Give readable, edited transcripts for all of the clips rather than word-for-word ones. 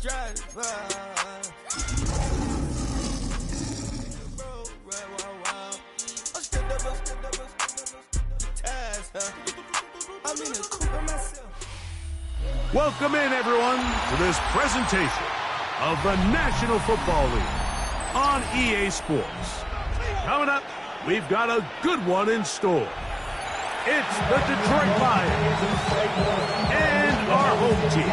Welcome in, everyone, to this presentation of the National Football League on EA Sports. Coming up, we've got a good one in store. It's the Detroit Lions and our home team.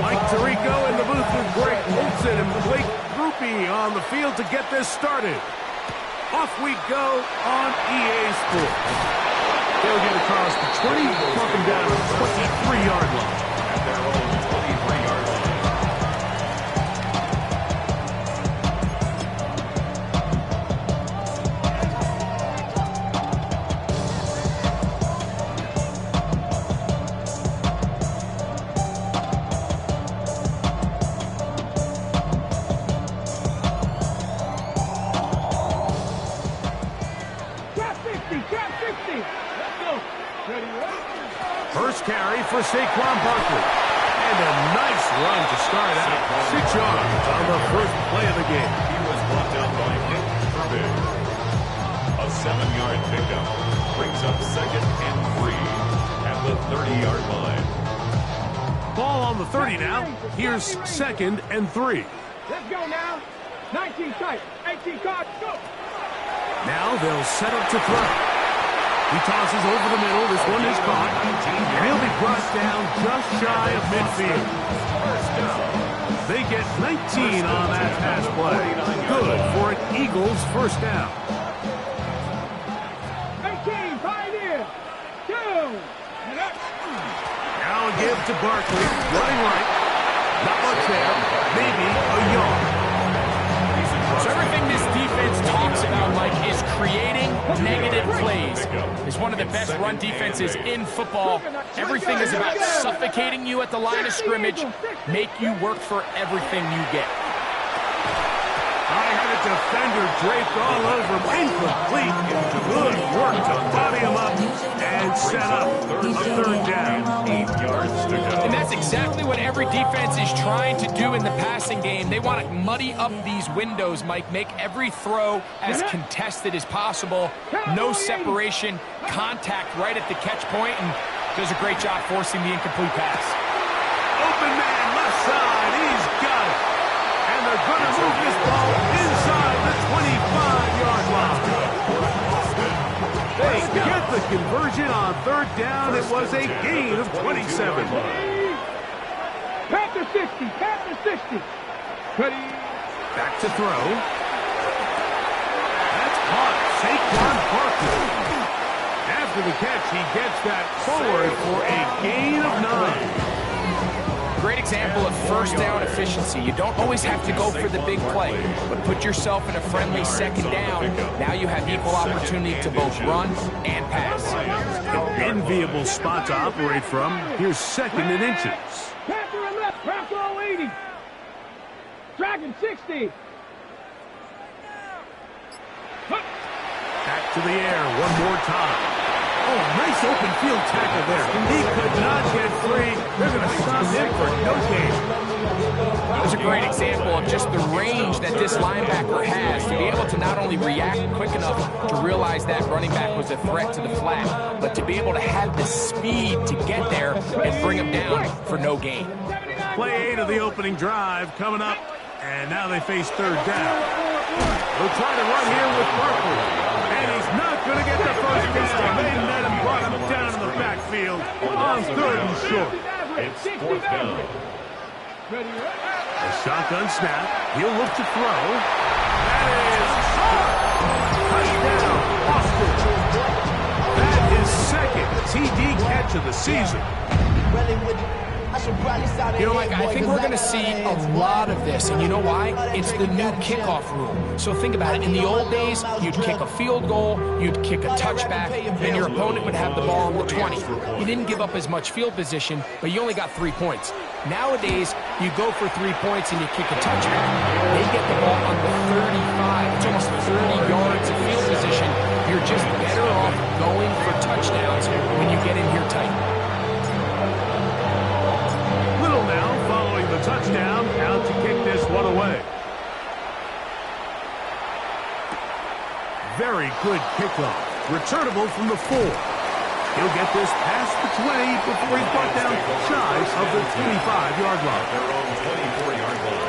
Mike Tirico in the booth with Greg Olsen and Blake Grupe on the field to get this started. Off we go on EA Sports. They'll get across the 20, walking down to the 23-yard line. At their own 23-yard line. First carry for Saquon Barkley. And a nice run to start out. 6 yards on the first play of the game. He was brought down by Nick Herbig. A 7-yard pickup brings up 2nd and 3 at the 30-yard line. Ball on the 30 now. Here's 2nd and 3. Let's go now. 19 tight. 18 cards. Go. Now they'll set up to throw. He tosses over the middle. This one is caught. And he'll be brought down just shy of midfield. They get 19 on that pass play. Good for an Eagles first down. 18, Pioneer. 2. Now a give to Barkley. Running right. Not much there. Maybe a yard. So everything this defense talks about, Mike, is creating negative plays. It's one of the best run defenses in football. Everything is about suffocating you at the line of scrimmage, make you work for everything you get. I had a defender draped all over him. Incomplete. Good work to body him up and set up a third down. 8 yards to go. And that's exactly what every defense is trying to do in the passing game. They want to muddy up these windows, Mike, make every throw as contested as possible. No separation, contact right at the catch point, and does a great job forcing the incomplete pass. Open man, left side. He's got it. And they're going to move this ball inside the 25-yard line. They get the conversion on third down. It was a gain of 27. Panther 60. Panther 60. Back to throw. That's caught. Saquon Barkley. After the catch, he gets that forward for a gain of 9. Great example of first down efficiency. You don't always have to go for the big play, but put yourself in a friendly second down. Now you have equal opportunity to both run and pass. An enviable spot to operate from. Here's 2nd and inches. Panther and left. Rockwell 80. Dragon 60. Back to the air one more time. Oh, nice open field tackle there. He could not get free. They're going to stop him for no gain. That was a great example of just the range that this linebacker has to be able to not only react quick enough to realize that running back was a threat to the flat, but to be able to have the speed to get there and bring him down for no gain. Play 8 of the opening drive coming up, and now they face third down. They'll try to run here with Barkley, and he's not going to get the first down. They met him, brought him down in the backfield on 3rd and short. It's 4th down. A shotgun snap. He'll look to throw. That is touchdown, Austin. That is 2nd TD catch of the season. You know, Mike, I think we're going to see a lot of this, and you know why? It's the new kickoff rule. So think about it. In the old days, you'd kick a field goal, you'd kick a touchback, and your opponent would have the ball on the 20. You didn't give up as much field position, but you only got 3 points. Nowadays, you go for 3 points and you kick a touchback. They get the ball on the 35. It's a Very good kickoff. Returnable from the 4. He'll get this past the 20 before he's brought down shy of the 25-yard line. Their own 24-yard line.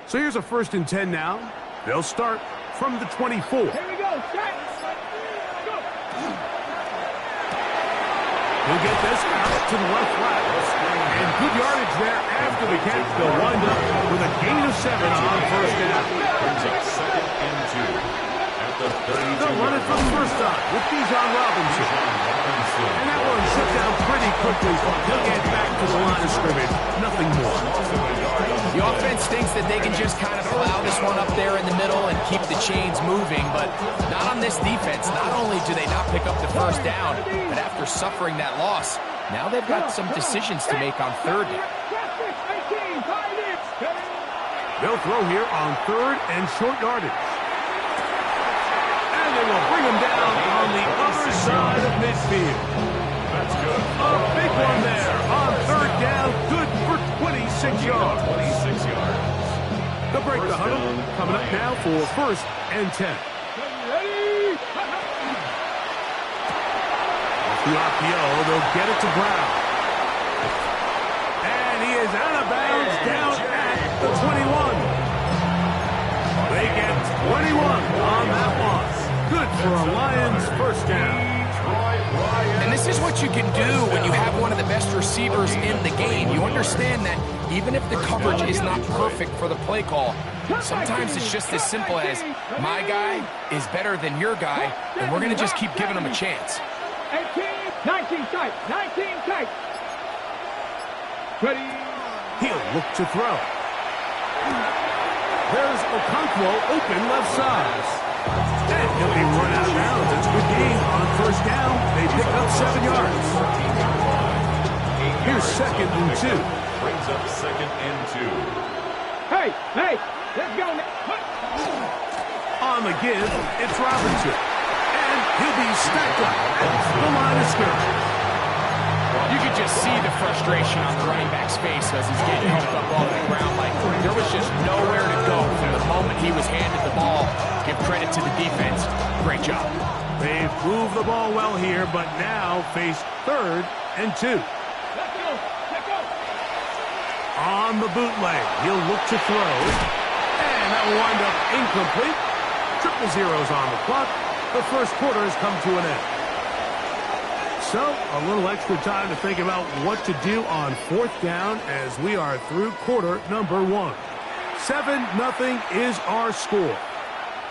So here's a 1st and 10 now. They'll start from the 24. Here we go. Set. Go. He'll get this out to the left flat. And good yardage there after the catch. They'll wind up with a gain of 7 on 1st down. Brings up 2nd and 2. At the 32. They'll run it for the first time with Bijan Robinson. And that one shut down pretty quickly. He'll get back to the line of scrimmage. Nothing more. The offense thinks that they can just kind of allow this one up there in the middle and keep the chains moving, but not on this defense. Not only do they not pick up the 1st down, but after suffering that loss, now they've got some decisions to make on 3rd down. They'll throw here on 3rd and short yardage. And they will bring him down on the other side of midfield. That's good. A big one there on 3rd down. Good for 26 yards. 26 yards. They'll break the huddle. Coming up now for 1st and 10. Off the RPO, they'll get it to Brown. And he is out of bounds down at the 21. They get 21 on that one. Good for a Lions 1st down. And this is what you can do when you have one of the best receivers in the game. You understand that even if the coverage is not perfect for the play call, sometimes it's just as simple as my guy is better than your guy, and we're going to just keep giving him a chance. 18, 19 tight, 19 tight. Ready. He'll look to throw. There's Okonkwo open left side. And he'll be run out of bounds. It's a good game on 1st down. They pick up 7 yards. Here's 2nd and 2. Brings up 2nd and 2. Hey, let's go. On the give, it's Robinson. And he'll be stacked up at the line of scrimmage. You could just see the frustration on the running back's face as he's getting helped up off the ground. Like, there was just nowhere to go from the moment he was handed the ball. Give credit to the defense. Great job. They've moved the ball well here, but now face 3rd and 2. Let's go. On the bootleg, he'll look to throw. And that will wind up incomplete. 0-0s on the clock. The 1st quarter has come to an end. So, a little extra time to think about what to do on 4th down as we are through quarter number 1. 7-0 is our score.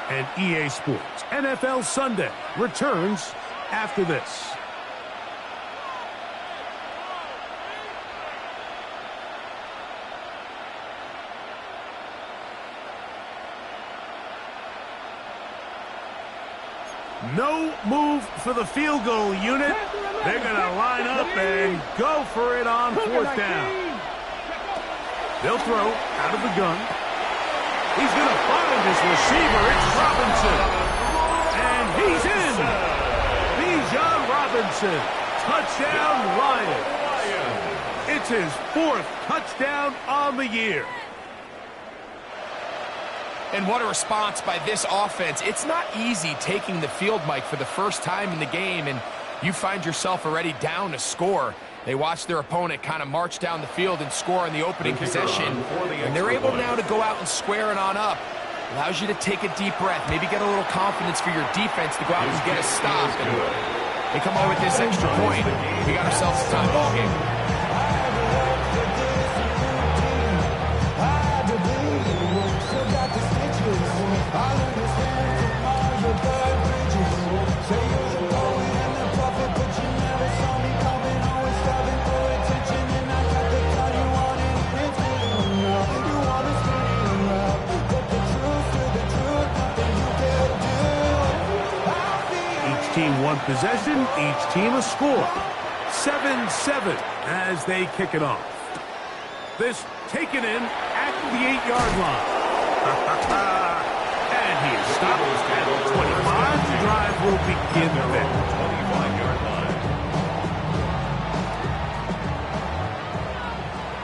And EA Sports NFL Sunday returns after this. No move for the field goal unit. They're going to line up and go for it on 4th down. They'll throw out of the gun. He's going to find his receiver. It's Robinson. And he's in. Bijan Robinson. Touchdown, Lions. It's his 4th touchdown on the year. And what a response by this offense. It's not easy taking the field, Mike, for the first time in the game, and you find yourself already down a score. They watch their opponent kind of march down the field and score on the opening possession, and they're able now to go out and square it on up. Allows you to take a deep breath, maybe get a little confidence for your defense to go out and get a stop. And they come away with this extra point. We got ourselves a tie ball game. Each team one possession, each team a score. 7-7 as they kick it off. This taken in at the 8-yard line. And he is stopped at the 25. The drive will begin there. 25-yard line.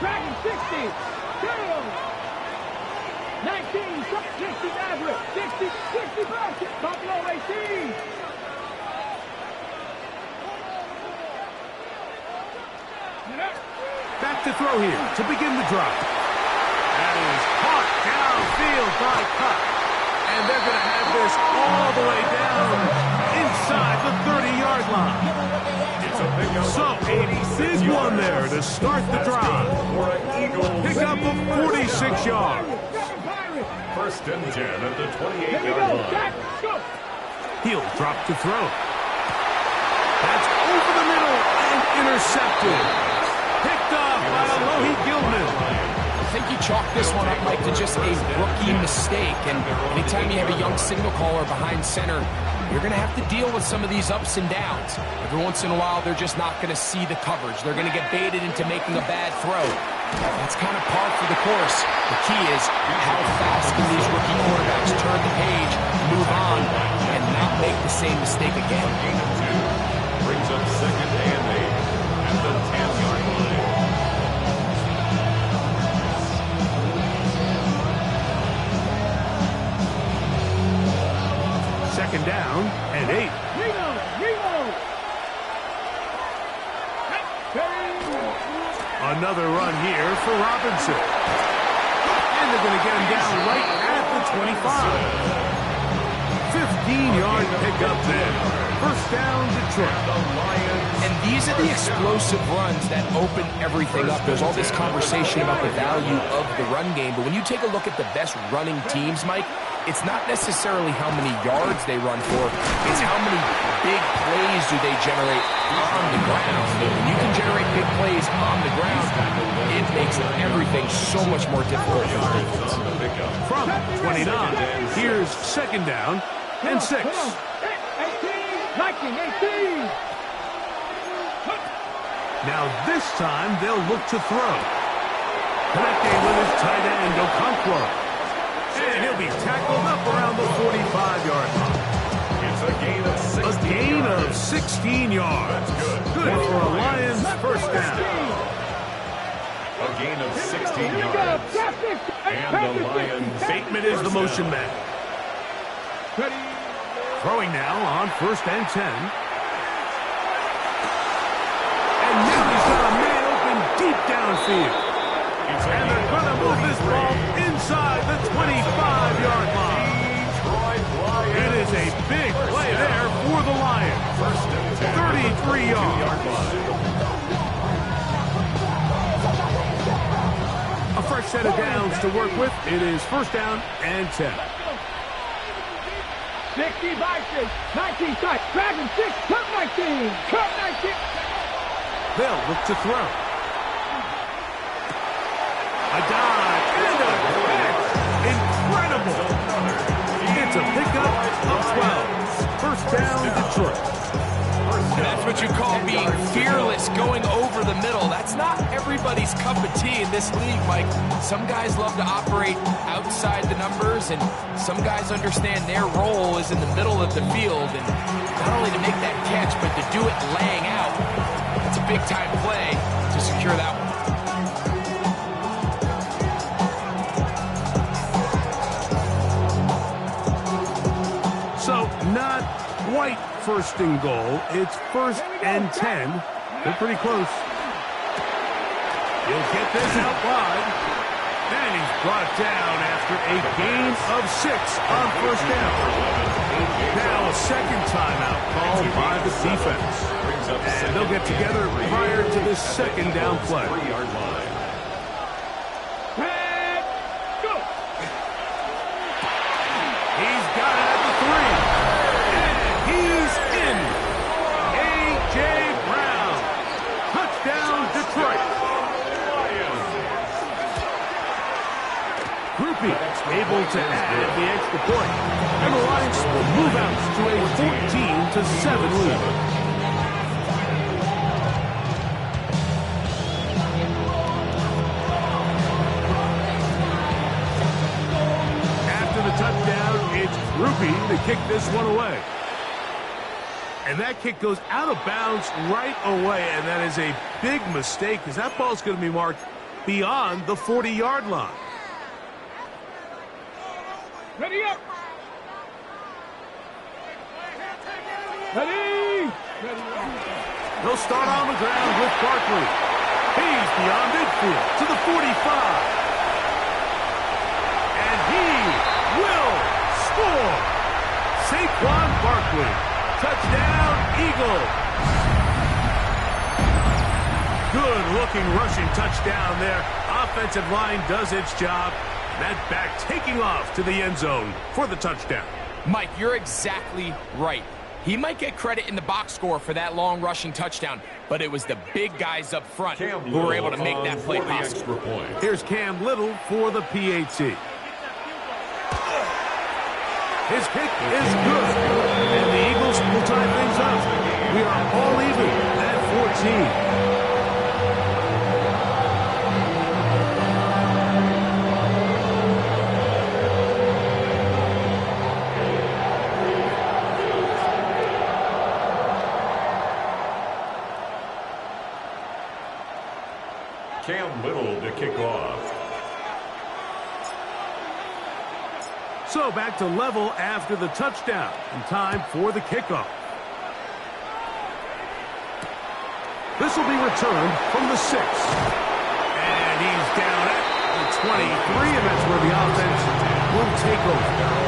Dragon 60. 19, 60 Nazareth. 60, 65. Buffalo 18. Back to throw here to begin the drive. That is caught downfield by Kupp. And they're going to have this all the way down inside the 30-yard line. It's a pickup. So, a big one there to start the drive. Pickup of 46 yards. First and 10 at the 28-yard line. He'll drop to throw. That's over the middle and intercepted. Picked off by Alohi Gilman. I think you chalk this one up, Mike, to just a rookie mistake. And anytime you have a young signal caller behind center, you're going to have to deal with some of these ups and downs. Every once in a while, they're just not going to see the coverage. They're going to get baited into making a bad throw. That's kind of par for the course. The key is how fast can these rookie quarterbacks turn the page, move on, and not make the same mistake again. Brings up second and 8 at the 10-yard line. Second down and 8. Another run here for Robinson. And they're going to get him down right at the 25. 15-yard pickup there. First down, Detroit. And these are the explosive runs that open everything up. There's all this conversation about the value of the run game, but when you take a look at the best running teams, Mike, it's not necessarily how many yards they run for, it's how many big plays do they generate on the ground. And when you can generate big plays on the ground, it makes everything so much more difficult for the defense. From 29, here's second down and 6. 18, 18. Now this time they'll look to throw. Connecting with his tight end, Okonkwo. And he'll be tackled up around the 45-yard line. It's a gain of 16. A gain of 16 yards. Good for a Lions first down. A gain of 16 yards. And the Lions. Bateman is the motion man. Throwing now on first and 10. And now he's got a man open deep downfield. And they're going to move this ball inside the 25-yard line. It is a big play there for the Lions. 33 yards. A fresh set of downs to work with. It is first down and 10. 60 Vikings, 19 side, Dragon 6, Cup 19, Cup 19. They'll look to throw. A dive and a catch. Incredible. It's a pickup of 12. First down, Detroit. That's what you call being fearless, going over the middle. That's not everybody's cup of tea in this league, Mike. Some guys love to operate outside the numbers, and some guys understand their role is in the middle of the field. And not only to make that catch, but to do it laying out. It's a big-time play to secure that one. So, not quite first and goal. It's first and 10. They're pretty close. He'll get this out wide. And he's brought down after a gain of 6 on first down. Now a second timeout called by the defense. And they'll get together prior to this second down play. 3-yard line. He's got it at the 3. And he's in. A.J. Brown. Touchdown, Detroit. Groupie able to add the extra point. And the Lions will move out to a 14-7 lead. kick this one away. And that kick goes out of bounds right away, and that is a big mistake because that ball's going to be marked beyond the 40-yard line. Ready up. Ready. They'll start on the ground with Barkley. He's beyond midfield to the 45. And he will score. Saquon Barkley. Touchdown, Eagles. Good-looking rushing touchdown there. Offensive line does its job. That back taking off to the end zone for the touchdown. Mike, you're exactly right. He might get credit in the box score for that long rushing touchdown, but it was the big guys up front who were able to make that play possible. Here's Cam Little for the PAT. His kick is good, and the Eagles will tie things up. We are all even at 14. Cam Little to kick off. So back to level after the touchdown, and time for the kickoff. This will be returned from the 6. And he's down at the 23, and that's where the offense will take over.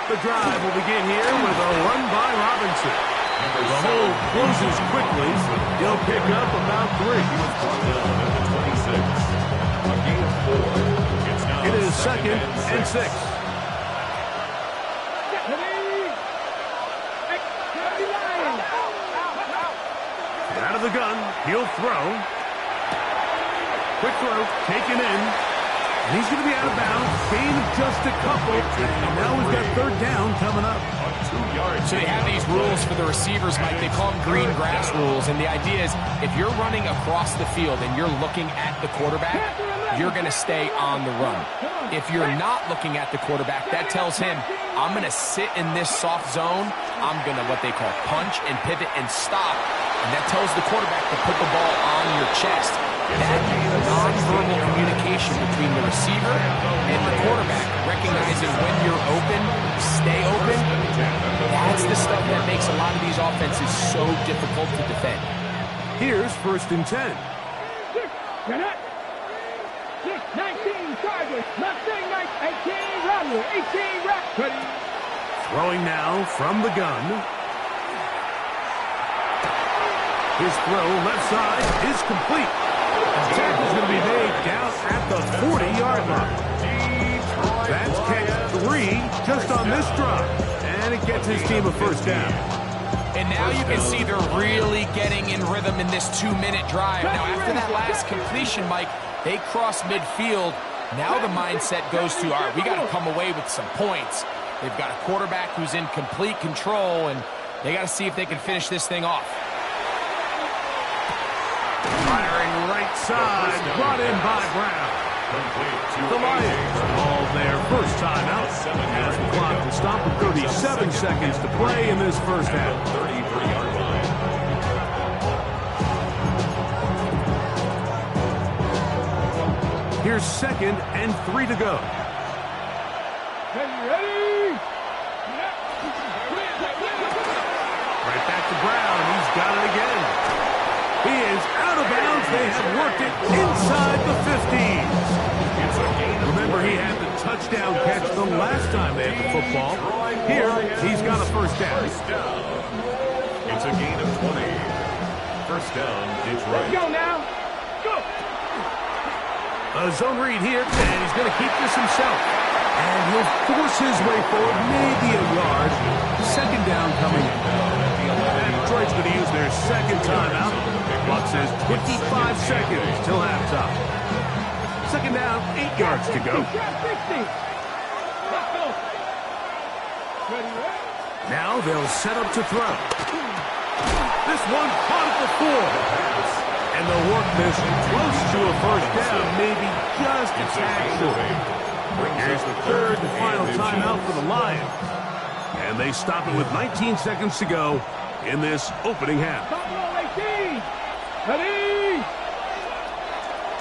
The drive will begin here with a run by Robinson. The hole closes quickly. He'll pick up about 3. It is 2nd and 6. Out of the gun, he'll throw. Quick throw, taken in. And he's going to be out of bounds. Gain of just a couple. And now we've got 3rd down coming up. So they have these rules for the receivers, Mike. They call them green grass rules. And the idea is if you're running across the field and you're looking at the quarterback, you're going to stay on the run. If you're not looking at the quarterback, that tells him, I'm going to sit in this soft zone. I'm going to what they call punch and pivot and stop. And that tells the quarterback to put the ball on your chest. That non-verbal communication between the receiver and the quarterback, recognizing when you're open, stay open, that's the stuff that makes a lot of these offenses so difficult to defend. Here's 1st and 10. 6, 19 Chargers, Mustang 18 Rattler, 18 Rattler. Throwing now from the gun. His throw left side is complete. The tackle's going to be made down at the 40-yard line. That's catch 3 just on this drive. And it gets his team a 1st down. And now you can see they're really getting in rhythm in this 2-minute drive. Now, after that last completion, Mike, they cross midfield. Now the mindset goes to, all right, we got to come away with some points. They've got a quarterback who's in complete control, and they got to see if they can finish this thing off. Firing right side, brought in by Brown. The Lions call their 1st time out. Has the clock to stop with 37 seconds to play in this 1st half. 33-yard line. Here's 2nd and 3 to go. Ready? Right back to Brown. He's got it again. He is out of bounds. They have worked it inside the 50s. Remember, he had the touchdown catch the last time they had the football. Here, he's got a 1st down. It's a gain of 20. 1st down, Detroit. Let's go now. Go. A zone read here, and he's going to keep this himself. And he'll force his way forward, maybe a yard. 2nd down coming in. That Detroit's going to use their second timeout. Clock says 25 seconds till halftime. Second down, 8 yards to go. Now they'll set up to throw. This one caught at the 4. And they'll work this close to a first down, maybe just a tad short. Here's the third and final timeout for the Lions. And they stop it with 19 seconds to go in this opening half.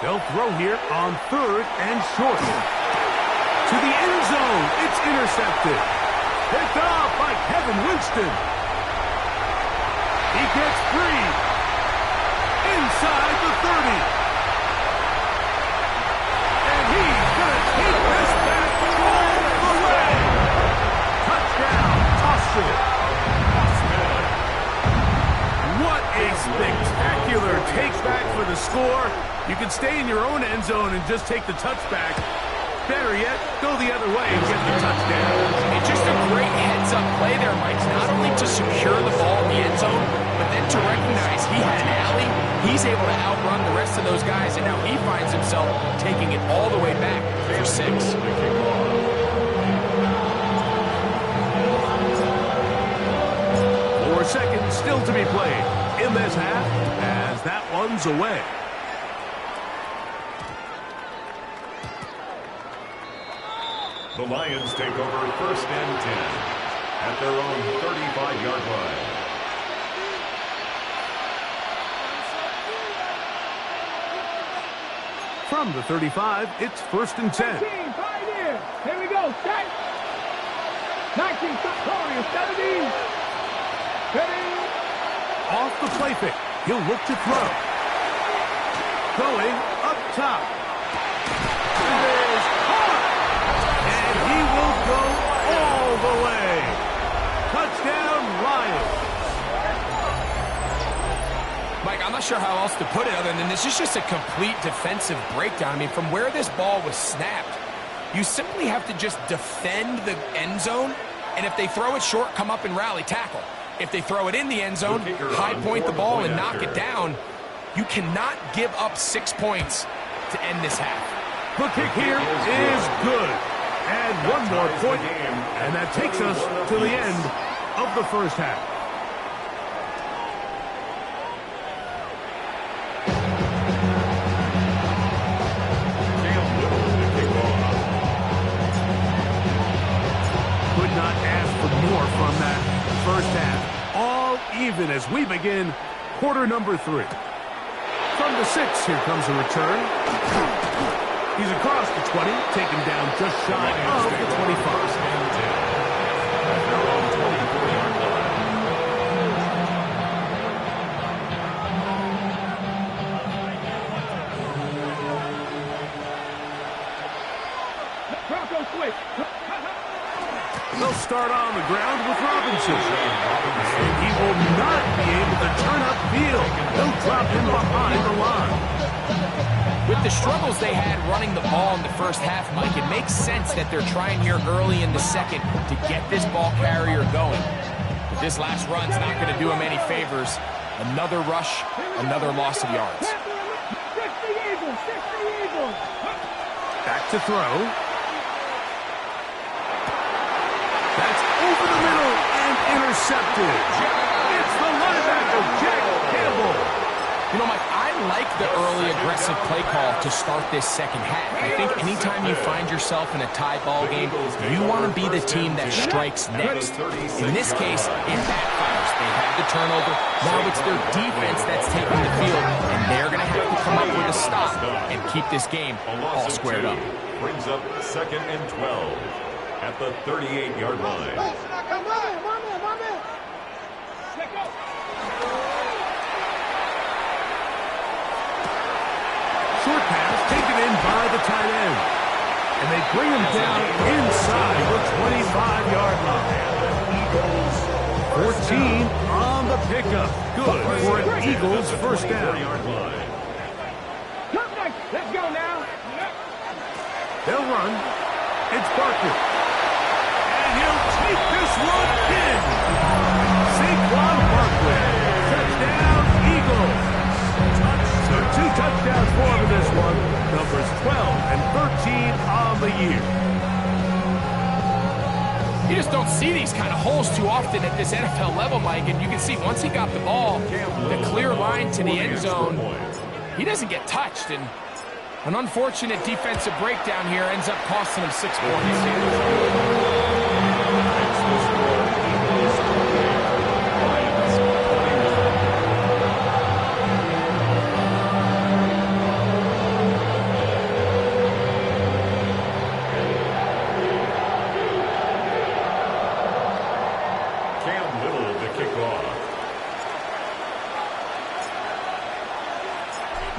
They'll throw here on third and short. To the end zone. It's intercepted. Picked off by Kevin Winston. He gets free. Inside the 30. And he's going to take this back all the way. Touchdown, Austin. What a spectacular take-back for the score. You can stay in your own end zone and just take the touchback. Better yet, go the other way and get the touchdown. It's just a great heads-up play there, Mike. Not only to secure the ball in the end zone, but then to recognize he had an alley. He's able to outrun the rest of those guys, and now he finds himself taking it all the way back for 6. 4 seconds still to be played in this half as that one's away. The Lions take over first and 10 at their own 35-yard line. From the 35, it's first and 10. 19, 5 here. Here we go. Set. 19, stop calling. 17. 30. Off the play fake. He'll look to throw. Going up top. It is caught. And he will go all the way. Touchdown, Lions. Mike, I'm not sure how else to put it other than this is just a complete defensive breakdown. I mean, from where this ball was snapped, you simply have to just defend the end zone, and if they throw it short, come up and rally tackle. If they throw it in the end zone, high point the ball and knock it down. You cannot give up 6 points to end this half. The kick here is good. And one more point, and that takes us to the end of the first half. Could not ask for more from that first half. All even as we begin quarter number 3. From the 6, here comes a return. He's across the 20, taken down just shy of the 25. Bronco switch. They'll start on the ground with Robinson. And he will not be able to turn upfield. They'll drop him behind the line. With the struggles they had running the ball in the first half, Mike, it makes sense that they're trying here early in the second to get this ball carrier going. But this last run's not going to do him any favors. Another rush, another loss of yards. 60 Eagles, 60 Eagles. Back to throw. That's over the middle and intercepted. It's the linebacker, Jack Campbell. You know, Mike, I like the early aggressive play call to start this second half. I think anytime you find yourself in a tie ball game, you want to be the team that strikes next. In this case, it backfires. They had the turnover. Now it's their defense that's taking the field, and they're going to have to come up with a stop and keep this game all squared up. Brings up second and 12 at the 38-yard line. Short pass taken in by the tight end. And they bring him down inside the 25-yard line. 14 on the pickup. Good for an Eagles first down. Let's go now. They'll run. It's Barkley. And he'll take this one in. Saquon Barkley. numbers 12 and 13 on the year. You just don't see these kind of holes too often at this NFL level, Mike, and you can see once he got the ball, the clear line to the end zone, he doesn't get touched, and an unfortunate defensive breakdown here ends up costing him 6 points.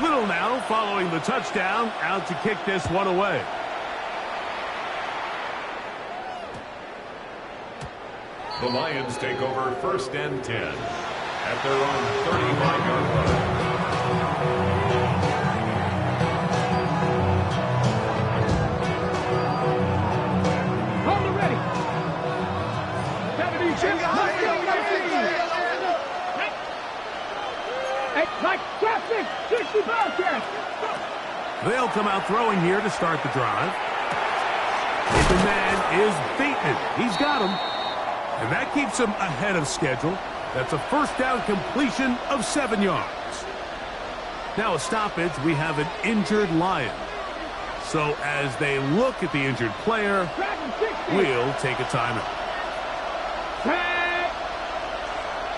Little now following the touchdown, out to kick this one away. The Lions take over 1st and 10 at their own 35-yard line. Hold it ready. 70, 19. Like traffic, 60 Bearcats. They'll come out throwing here to start the drive. The man is Bateman. He's got him. And that keeps him ahead of schedule. That's a first down completion of 7 yards. Now a stoppage, we have an injured Lion. So as they look at the injured player, we'll take a timeout.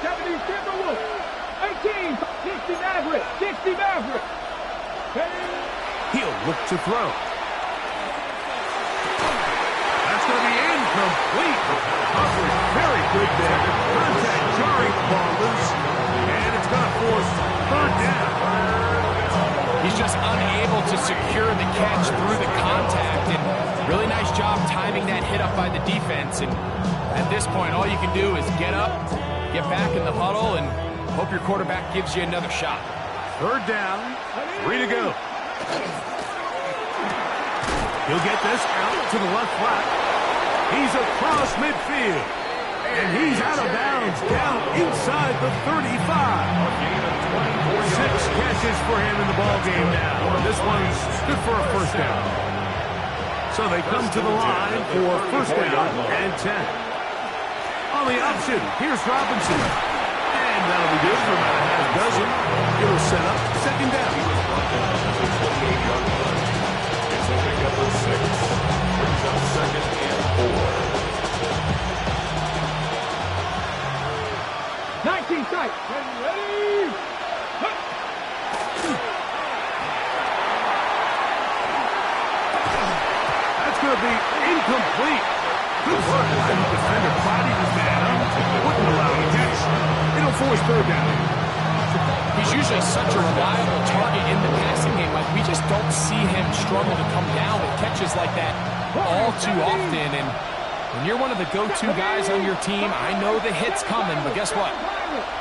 70 Timberwolves. 18, 60 Maverick, 60 Maverick. He'll look to throw. That's going to be incomplete. Coverage very good there. Contact jarring the ball loose. And it's going to force 3rd down. He's just unable to secure the catch through the contact, and really nice job timing that hit up by the defense. And at this point, all you can do is get up, get back in the huddle, and hope your quarterback gives you another shot. 3rd down, 3 to go. He'll get this out to the left flat. He's across midfield. And he's out of bounds, down inside the 35. 6 catches for him in the ballgame now. And this one's good for a first down. So they come to the line for first down and 10. On the option, here's Robinson. And that'll be good for about a half dozen. It'll set up 2nd down. It's a pickup of 6. Brings up 2nd and 4. 19 tight. Ready. That's going to be incomplete. Good work by the defender. Bodied his man up. Wouldn't allow the catch. It'll force 3rd down. He's usually such a reliable target in the passing game. Like, we just don't see him struggle to come down with catches like that all too often. And when you're one of the go-to guys on your team, I know the hit's coming, but guess what?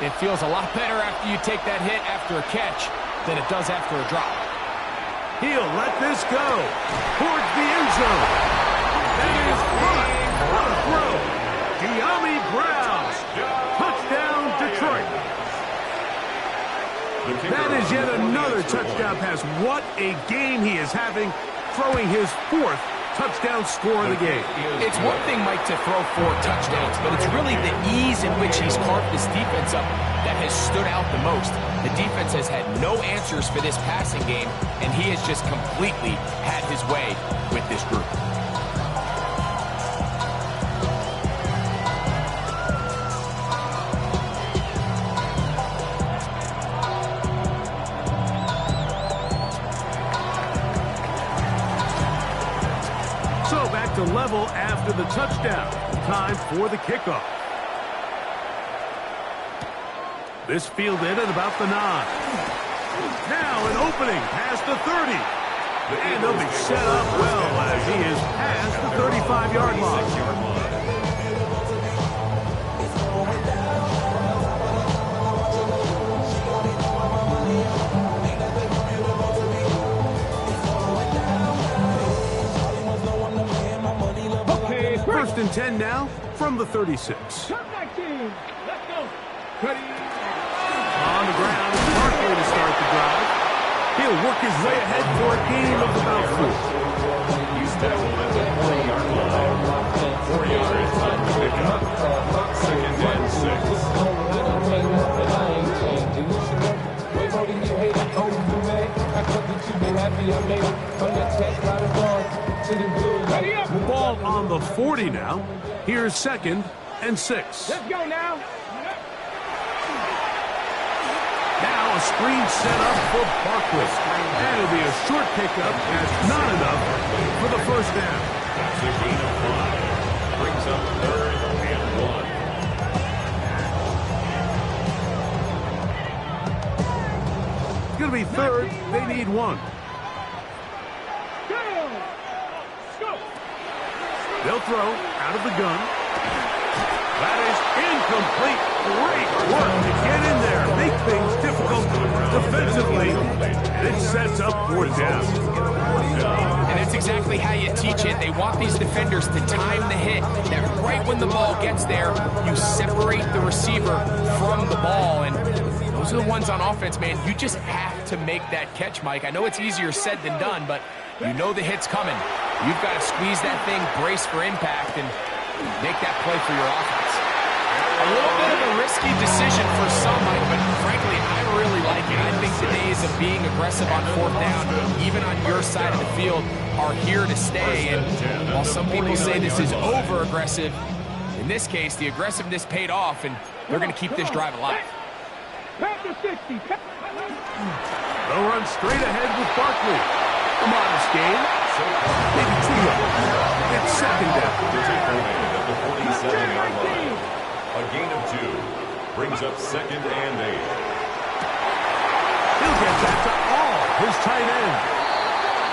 It feels a lot better after you take that hit after a catch than it does after a drop. He'll let this go towards the end zone. That is caught. What a throw. Dyami Brown. Touchdown, Detroit. That is yet another touchdown pass. What a game he is having, throwing his 4th touchdown score of the game. It's one thing, Mike, to throw 4 touchdowns, but it's really the ease in which he's carved this defense up that has stood out the most. The defense has had no answers for this passing game, and he has just completely had his way with this group. To level after the touchdown. Time for the kickoff. This fielded at about the 9. Now an opening past the 30. And they'll be set up well as he is past the 35-yard line. First and 10 now from the 36. Come back, team. Let's go. Ready. On the ground, Barkley to start the drive. He'll work his way ahead for a gain of about 4. He's tackled at the 40-yard line. 4 yards on the pickup. Second and 6. Ready up. Ball on the 40 now. Here's 2nd and 6. Let's go now. Now a screen set up for Barkley. That'll be a short pickup. That's not enough for the first down. That's a gain of 5. Brings up 3rd and 1. It's going to be 3rd. They need 1. They'll throw out of the gun. That is incomplete. Great work to get in there. Make things difficult defensively. And it sets up 4th down. And that's exactly how you teach it. They want these defenders to time the hit. That right when the ball gets there, you separate the receiver from the ball. And those are the ones on offense, man. You just have to make that catch, Mike. I know it's easier said than done, but you know the hit's coming. You've got to squeeze that thing, brace for impact, and make that play for your offense. A little bit of a risky decision for some, Mike, but frankly, I really like it. I think the days of being aggressive on 4th down, even on your side of the field, are here to stay. And while some people say this is over-aggressive, in this case, the aggressiveness paid off, and they're going to keep this drive alive. Panther 60. They'll run straight ahead with Barkley. A modest gain. Maybe 2 yards. It's 2nd down. To take the lead at the 47-yard line. A gain of 2. Brings up 2nd and 8. He'll get that to all his tight end.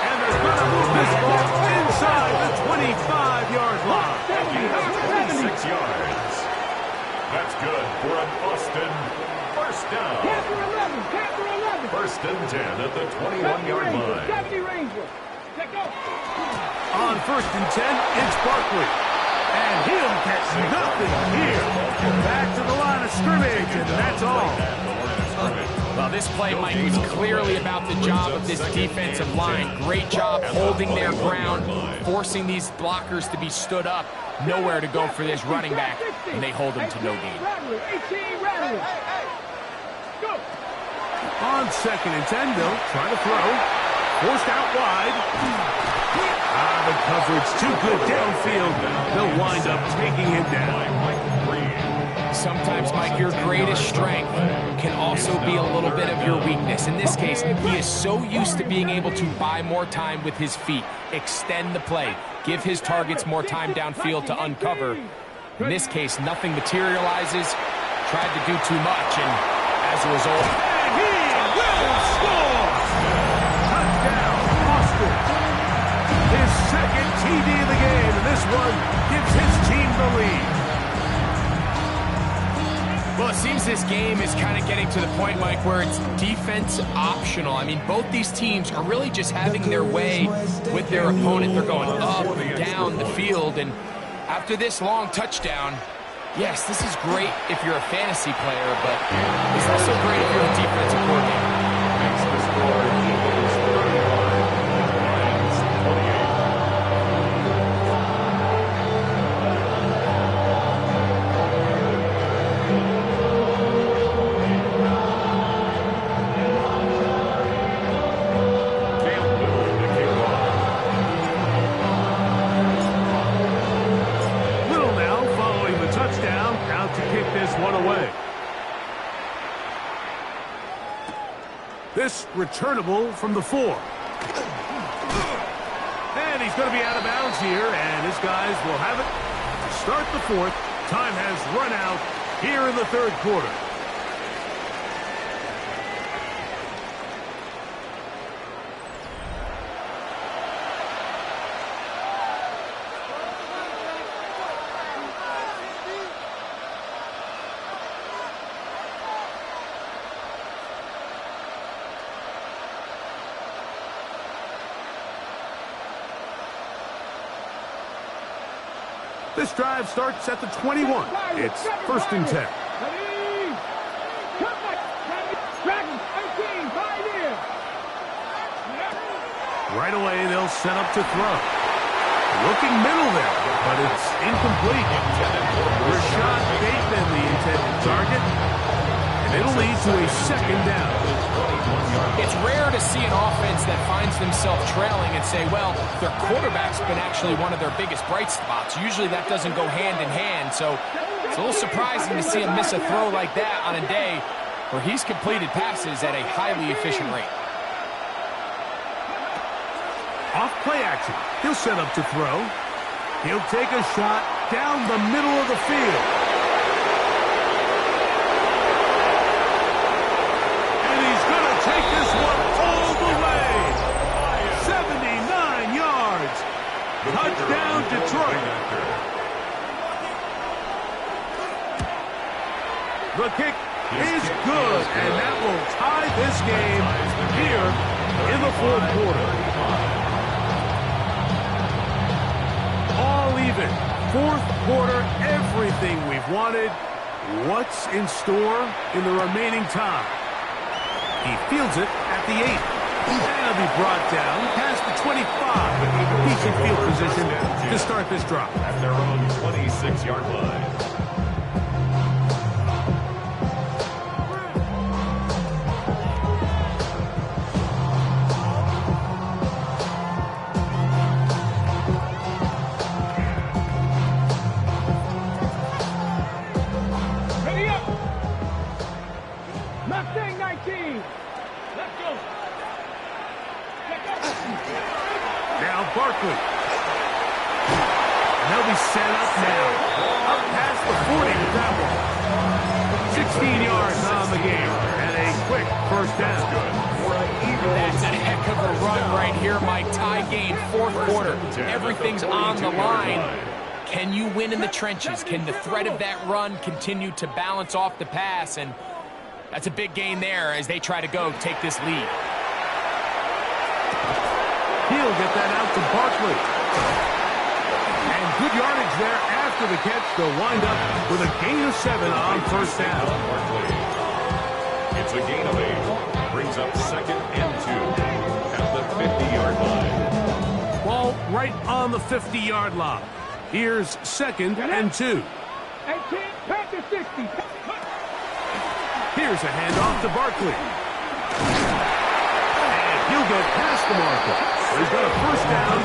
And they're going to move this ball inside the 25-yard line. A gain of 26 yards. That's good for an Austin first down. Panther 11. Panther 11. 1st and 10 at the 21-yard line. 70 Ranger. Let go. On 1st and 10, it's Barkley. And he'll get nothing here. Back to the line of scrimmage, and that's all. Well, this play, Mike, was clearly about the job of this defensive line. Great job holding their ground, forcing these blockers to be stood up. Nowhere to go for this running back, and they hold him to no gain. 18 Rattler. Go. On 2nd and 10, they'll try to throw. Forced out wide. The coverage too good downfield. They'll wind up taking him down. Sometimes, Mike, your greatest strength can also be a little bit of your weakness. In this case, he is so used to being able to buy more time with his feet, extend the play, give his targets more time downfield to uncover. In this case, nothing materializes, tried to do too much, and as a result... And he will score! Touchdown, Austin! His 2nd TD of the game, and this one gives his team the lead. Well, it seems this game is kind of getting to the point, Mike, where it's defense optional. I mean, both these teams are really just having their way with their opponent. They're going up and down the field, and after this long touchdown, yes, this is great if you're a fantasy player, but it's also great if you're a defensive coordinator. Makes the score Eagles 31, Lions 28. This returnable from the 4. And he's going to be out of bounds here, and his guys will have it to start the 4th. Time has run out here in the 3rd quarter. This drive starts at the 21. It's 1st and 10. Right away, they'll set up to throw. Looking middle there, but it's incomplete. Rashad Bateman, the intended target, and it'll lead to a second down. It's rare to see an offense that finds themselves trailing and say, well, their quarterback's been actually one of their biggest bright spots. Usually that doesn't go hand in hand, so it's a little surprising to see him miss a throw like that on a day where he's completed passes at a highly efficient rate. Off play action. He'll set up to throw. He'll take a shot down the middle of the field. And he's going to take this one all the way. 79 yards. Touchdown, Detroit. The kick is good, and that will tie this game here in the fourth quarter. All even. Fourth quarter, everything we've wanted. What's in store in the remaining time? He fields it at the 8. And he'll be brought down past the 25. Decent field position to start this drive. At their own 26-yard line. Barkley. And they'll be set up now. Up past the 40 with that one. 16 yards on the game. And a quick first down. That's a heck of a run right here, Mike. Tie game, fourth quarter. Everything's on the line. Can you win in the trenches? Can the threat of that run continue to balance off the pass? And that's a big gain there as they try to take this lead. He'll get that out to Barkley. And good yardage there after the catch. They'll wind up with a gain of 7 on first down. It's a gain of 8. Brings up 2nd and 2 at the 50-yard line. Ball right on the 50-yard line. Here's 2nd and 2. 18, pass to 60. Here's a handoff to Barkley. And he'll get past the marker. He's got a first down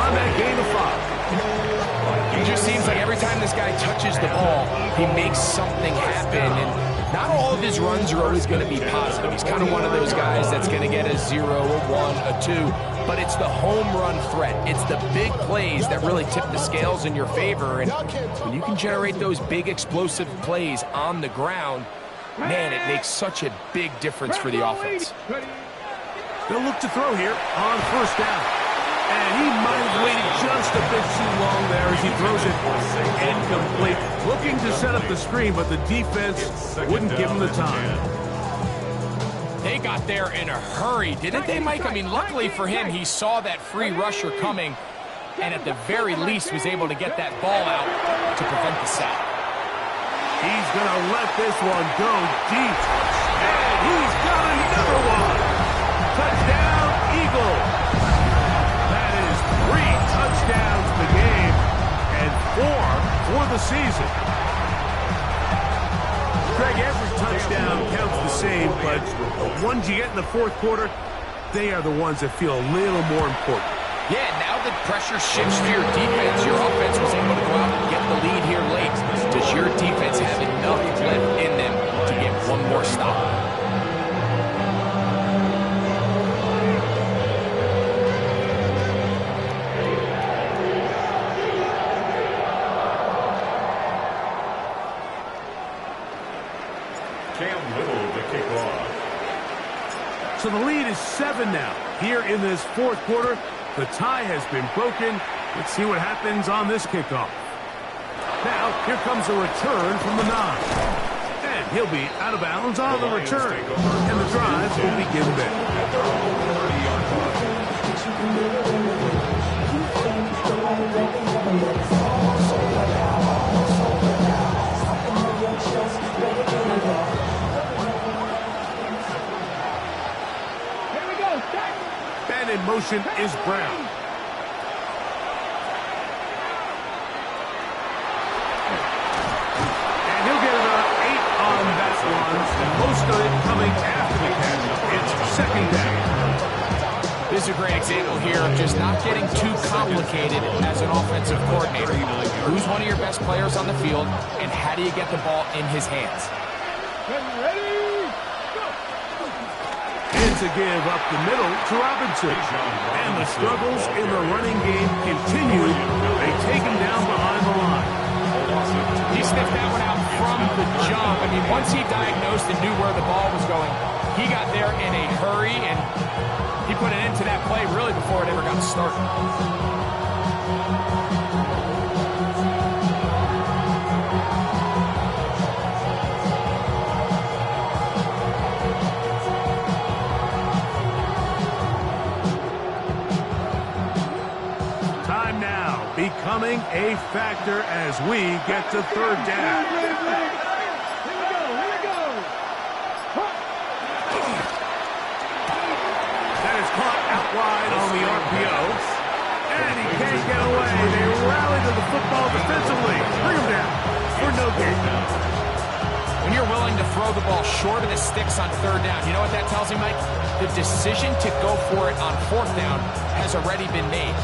on that gain of 5. It just seems like every time this guy touches the ball, he makes something happen. And not all of his runs are always going to be positive. He's kind of one of those guys that's going to get a 0, a 1, a 2. But it's the home run threat. It's the big plays that really tip the scales in your favor. And when you can generate those big explosive plays on the ground, man, it makes such a big difference for the offense. They'll look to throw here on first down. And he might have waited just a bit too long there as he throws it incomplete. Looking to set up the screen, but the defense wouldn't give him the time. They got there in a hurry, didn't they, Mike? I mean, luckily for him, he saw that free rusher coming and at the very least was able to get that ball out to prevent the sack. He's going to let this one go deep. And he's got another one. Touchdown, Eagles. That is 3 touchdowns in the game and 4 for the season. Greg, every touchdown counts the same, but the ones you get in the fourth quarter, they are the ones that feel a little more important. Yeah, now that pressure shifts to your defense, your offense was able to go out and get the lead here late. Does your defense have enough left in them to get one more stop? So the lead is 7 now. Here in this fourth quarter, the tie has been broken. Let's see what happens on this kickoff. Now, here comes a return from the 9. And he'll be out of bounds on the return. And the drive will begin there. motion is Brown. And he'll get about 8 on that one. Most of it coming after the catch. It's second down. This is a great example here of just not getting too complicated as an offensive coordinator. Who's one of your best players on the field, and how do you get the ball in his hands? Ready, go! It's a give up the middle to Robinson. And the struggles in the running game continue. They take him down behind the line. He sniffed that one out from the jump. I mean, once he diagnosed and knew where the ball was going, he got there in a hurry, and he put an end to that play really before it ever got started. Time now becoming a factor as we get to third down. Here we go. That is caught out wide on the RPO. And he can't get away. They rally to the football defensively. Bring him down for no gain. When you're willing to throw the ball short of the sticks on third down, you know what that tells me, Mike? The decision to go for it on fourth down has already been made.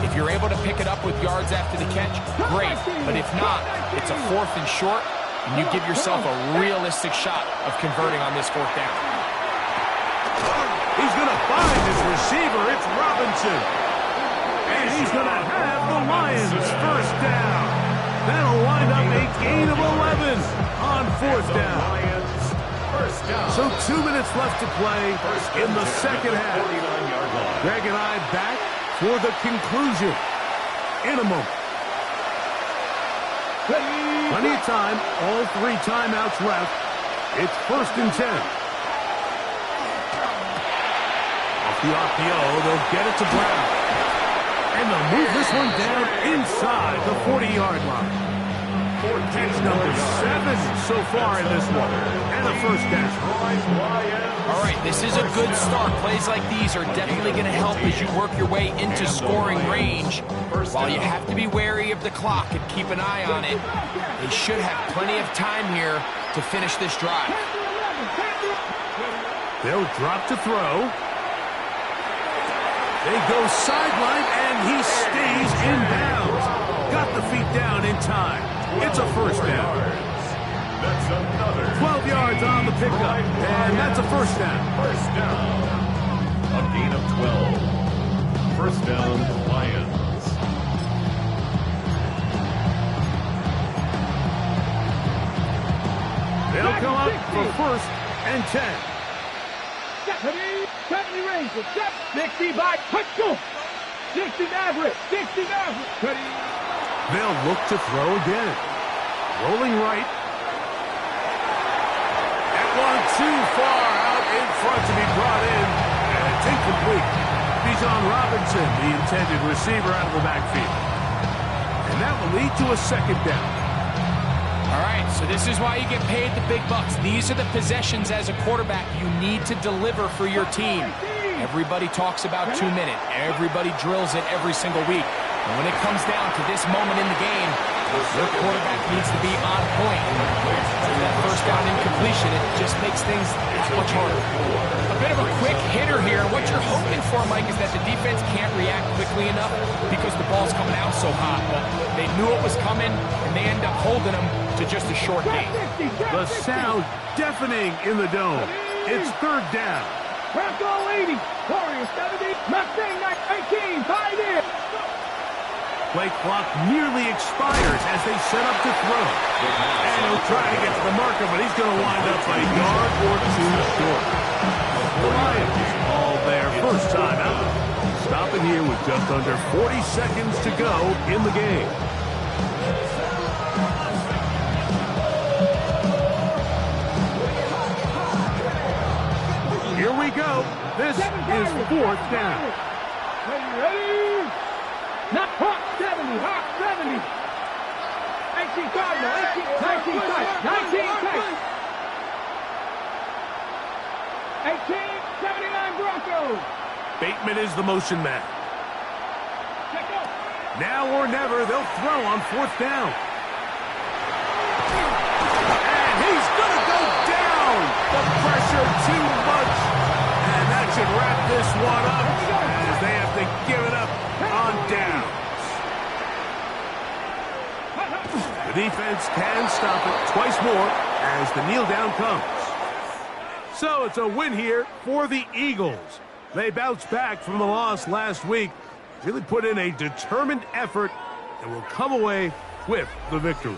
If you're able to pick it up with yards after the catch, great. But if not, it's a 4th and short, and you give yourself a realistic shot of converting on this fourth down. He's going to find his receiver. It's Robinson. And he's going to have the Lions first down. That'll wind up a gain of 11 on fourth down. So 2 minutes left to play in the second half. Greg and I back for the conclusion in a moment. Plenty of time. All 3 timeouts left. It's 1st and 10. Off the RPO, they'll get it to Brown. And they'll move this one down inside the 40-yard line. Catch number 7 so far in this one. And a first down. All right, this is a good start. Plays like these are definitely going to help as you work your way into scoring range. While you have to be wary of the clock and keep an eye on it, they should have plenty of time here to finish this drive. They'll drop to throw. They go sideline, and he stays in bounds. Got the feet down in time. It's a first down. That's another 12 yards on the pickup, and that's a first down. first down. A gain of 12. First down, Lions. They'll come up for 1st and 10. 70 range. 60 by Hutchel. 60 Maverick. 60 Maverick. They'll look to throw again. Rolling right. That one too far out in front to be brought in. And it's incomplete. Bijan Robinson, the intended receiver, out of the backfield. And that will lead to a second down. All right, so this is why you get paid the big bucks. These are the possessions as a quarterback you need to deliver for your team. Everybody talks about 2 minutes. Everybody drills it every single week. And when it comes down to this moment in the game, your quarterback needs to be on point. And that first down incompletion, it just makes things that much harder. A bit of a quick hitter here. What you're hoping for, Mike, is that the defense can't react quickly enough because the ball's coming out so hot. But they knew it was coming, and they end up holding them to just a short gain. The sound deafening in the dome. It's third down. Bronco 80. Warriors 70. Mustang 18. Tied in. Play clock nearly expires as they set up to throw. And he'll try to get to the marker, but he's going to wind up a yard or 2 short. The Lions all their first time out. Stopping here with just under 40 seconds to go in the game. Here we go. This is 4th down. Ready? Not hot 70. Hot 70. 18 Cardinal. 19 tight. 19 tight. 18 79 Broncos. Bateman is the motion man. Now or never, they'll throw on 4th down. And he's going to go down. The pressure too much. And that should wrap this one up as they have to give it up on downs. The defense can stop it twice more as the kneel down comes. So it's a win here for the Eagles. They bounced back from the loss last week, really put in a determined effort, and will come away with the victory.